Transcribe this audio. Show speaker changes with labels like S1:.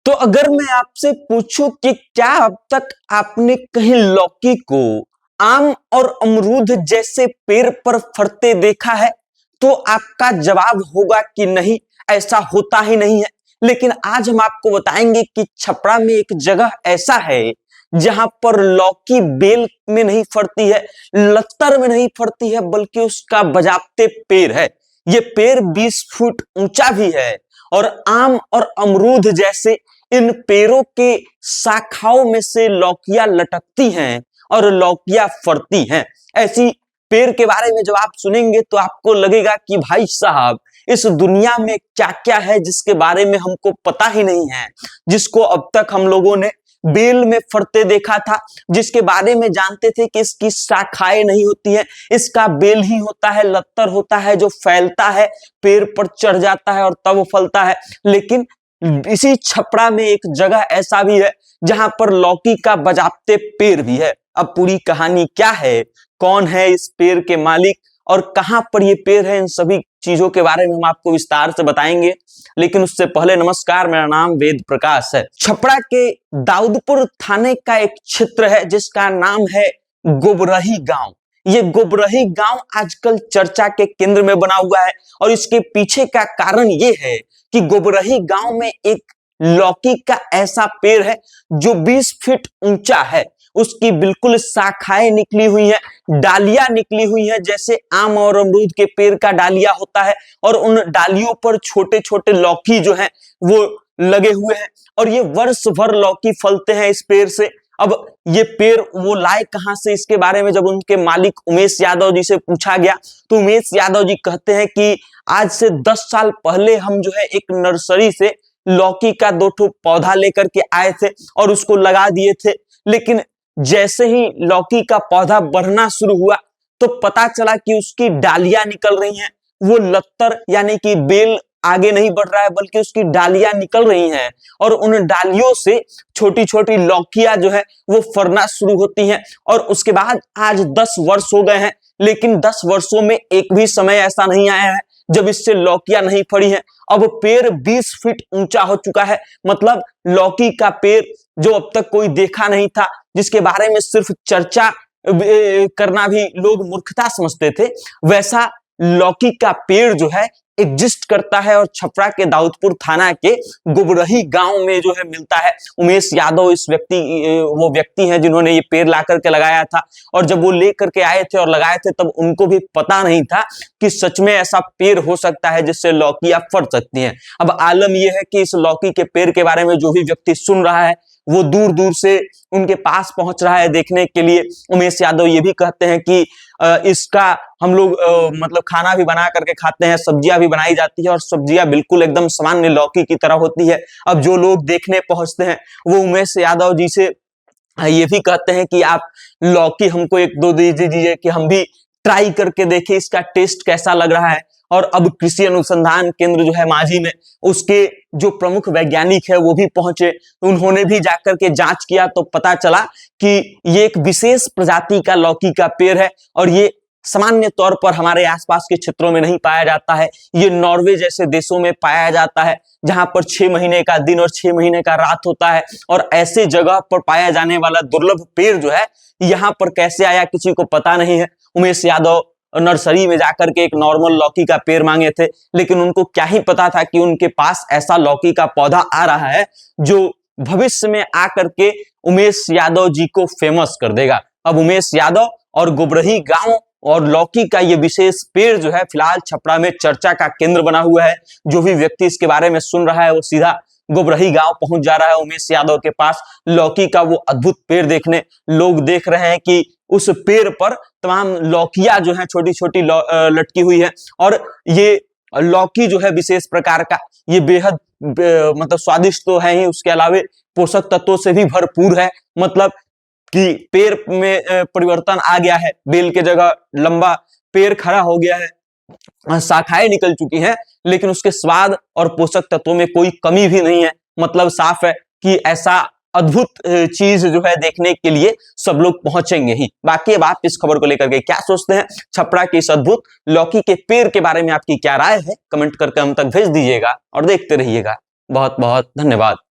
S1: तो अगर मैं आपसे पूछूं कि क्या अब तक आपने कहीं लौकी को आम और अमरूद जैसे पेड़ पर फरते देखा है, तो आपका जवाब होगा कि नहीं, ऐसा होता ही नहीं है। लेकिन आज हम आपको बताएंगे कि छपरा में एक जगह ऐसा है जहां पर लौकी बेल में नहीं फरती है, लत्तर में नहीं फरती है, बल्कि उसका बजाते पेड़ है। ये पेड़ 20 फुट ऊंचा भी है और आम और अमरूद जैसे इन पेड़ों के शाखाओं में से लौकियां लटकती हैं और लौकियां फरती हैं। ऐसी पेड़ के बारे में जब आप सुनेंगे तो आपको लगेगा कि भाई साहब, इस दुनिया में क्या क्या है जिसके बारे में हमको पता ही नहीं है, जिसको अब तक हम लोगों ने बेल में फरते देखा था, जिसके बारे में जानते थे कि इसकी शाखाएं नहीं होती है, इसका बेल ही होता है, लत्तर होता है जो फैलता है, पेड़ पर चढ़ जाता है और तब फलता है। लेकिन इसी छपरा में एक जगह ऐसा भी है जहां पर लौकी का बजाते पेड़ भी है। अब पूरी कहानी क्या है, कौन है इस पेड़ के मालिक और कहां पर ये पेड़ है, इन सभी चीजों के बारे में हम आपको विस्तार से बताएंगे। लेकिन उससे पहले नमस्कार, मेरा नाम वेद प्रकाश है। छपरा के दाऊदपुर थाने का एक क्षेत्र है जिसका नाम है गोबरही गांव। ये गोबरही गांव आजकल चर्चा के केंद्र में बना हुआ है और इसके पीछे का कारण ये है कि गोबरही गांव में एक लौकी का ऐसा पेड़ है जो 20 फीट ऊंचा है। उसकी बिल्कुल शाखाएं निकली हुई हैं, डालियां निकली हुई हैं, जैसे आम और अमरूद के पेड़ का डालिया होता है, और उन डालियों पर छोटे छोटे लौकी जो है वो लगे हुए हैं और ये वर्ष भर लौकी फलते हैं इस पेड़ से। अब ये पेड़ वो लाए कहां से, इसके बारे में जब उनके मालिक उमेश यादव जी से पूछा गया तो उमेश यादव जी कहते हैं कि आज से 10 साल पहले हम जो है एक नर्सरी से लौकी का 2 ठो पौधा लेकर के आए थे और उसको लगा दिए थे। लेकिन जैसे ही लौकी का पौधा बढ़ना शुरू हुआ तो पता चला कि उसकी डालियां निकल रही हैं, वो लत्तर यानी कि बेल आगे नहीं बढ़ रहा है बल्कि उसकी डालियां निकल रही हैं और उन डालियों से छोटी छोटी लौकियां जो है वो फरना शुरू होती हैं। और उसके बाद आज 10 वर्ष हो गए हैं, लेकिन 10 वर्षों में एक भी समय ऐसा नहीं आया है जब इससे लौकियां नहीं फड़ी हैं। अब पेड़ 20 फीट ऊंचा हो चुका है, मतलब लौकी का पेड़ जो अब तक कोई देखा नहीं था, जिसके बारे में सिर्फ चर्चा करना भी लोग मूर्खता समझते थे, वैसा लौकी का पेड़ जो है एग्जिस्ट करता है और छपरा के दाऊदपुर थाना के गुबरही गांव में जो है मिलता है। उमेश यादव वो व्यक्ति हैं जिन्होंने ये पेड़ ला करके लगाया था, और जब वो लेकर के आए थे और लगाए थे तब उनको भी पता नहीं था कि सच में ऐसा पेड़ हो सकता है जिससे लौकियां फट सकती हैं। अब आलम यह है कि इस लौकी के पेड़ के बारे में जो भी व्यक्ति सुन रहा है वो दूर दूर से उनके पास पहुंच रहा है देखने के लिए। उमेश यादव ये भी कहते हैं कि इसका हम लोग मतलब खाना भी बना करके खाते हैं, सब्जियां भी बनाई जाती है और सब्जियां बिल्कुल एकदम सामान्य लौकी की तरह होती है। अब जो लोग देखने पहुंचते हैं वो उमेश यादव जी से ये भी कहते हैं कि आप लौकी हमको 1-2 दीजिए कि हम भी ट्राई करके देखें इसका टेस्ट कैसा लग रहा है। और अब कृषि अनुसंधान केंद्र जो है माझी में, उसके जो प्रमुख वैज्ञानिक है वो भी पहुंचे, उन्होंने भी जाकर के जांच किया तो पता चला कि ये एक विशेष प्रजाति का लौकी का पेड़ है और ये सामान्य तौर पर हमारे आसपास के क्षेत्रों में नहीं पाया जाता है। ये नॉर्वे जैसे देशों में पाया जाता है जहां पर 6 महीने का दिन और 6 महीने का रात होता है, और ऐसे जगह पर पाया जाने वाला दुर्लभ पेड़ जो है यहाँ पर कैसे आया किसी को पता नहीं है। उमेश यादव नर्सरी में जाकर के एक नॉर्मल लौकी का पेड़ मांगे थे, लेकिन उनको क्या ही पता था कि उनके पास ऐसा लौकी का पौधा आ रहा है जो भविष्य में आकर के उमेश यादव जी को फेमस कर देगा। अब उमेश यादव और गुबरही गांव और लौकी का ये विशेष पेड़ जो है फिलहाल छपरा में चर्चा का केंद्र बना हुआ है। जो भी व्यक्ति इसके बारे में सुन रहा है वो सीधा गोबरही गांव पहुंच जा रहा है उमेश यादव के पास, लौकी का वो अद्भुत पेड़ देखने। लोग देख रहे हैं कि उस पेड़ पर तमाम लौकियां जो है छोटी छोटी लटकी हुई है, और ये लौकी जो है विशेष प्रकार का, ये बेहद मतलब स्वादिष्ट तो है ही, उसके अलावा पोषक तत्वों से भी भरपूर है। मतलब कि पेड़ में परिवर्तन आ गया है, बेल के जगह लंबा पेड़ खड़ा हो गया है, शाखाएं निकल चुकी हैं, लेकिन उसके स्वाद और पोषक तत्वों में कोई कमी भी नहीं है। मतलब साफ है कि ऐसा अद्भुत चीज जो है देखने के लिए सब लोग पहुंचेंगे ही। बाकी अब आप इस खबर को लेकर के क्या सोचते हैं, छपरा के इस अद्भुत लौकी के पेड़ के बारे में आपकी क्या राय है, कमेंट करके हम तक भेज दीजिएगा और देखते रहिएगा। बहुत बहुत धन्यवाद।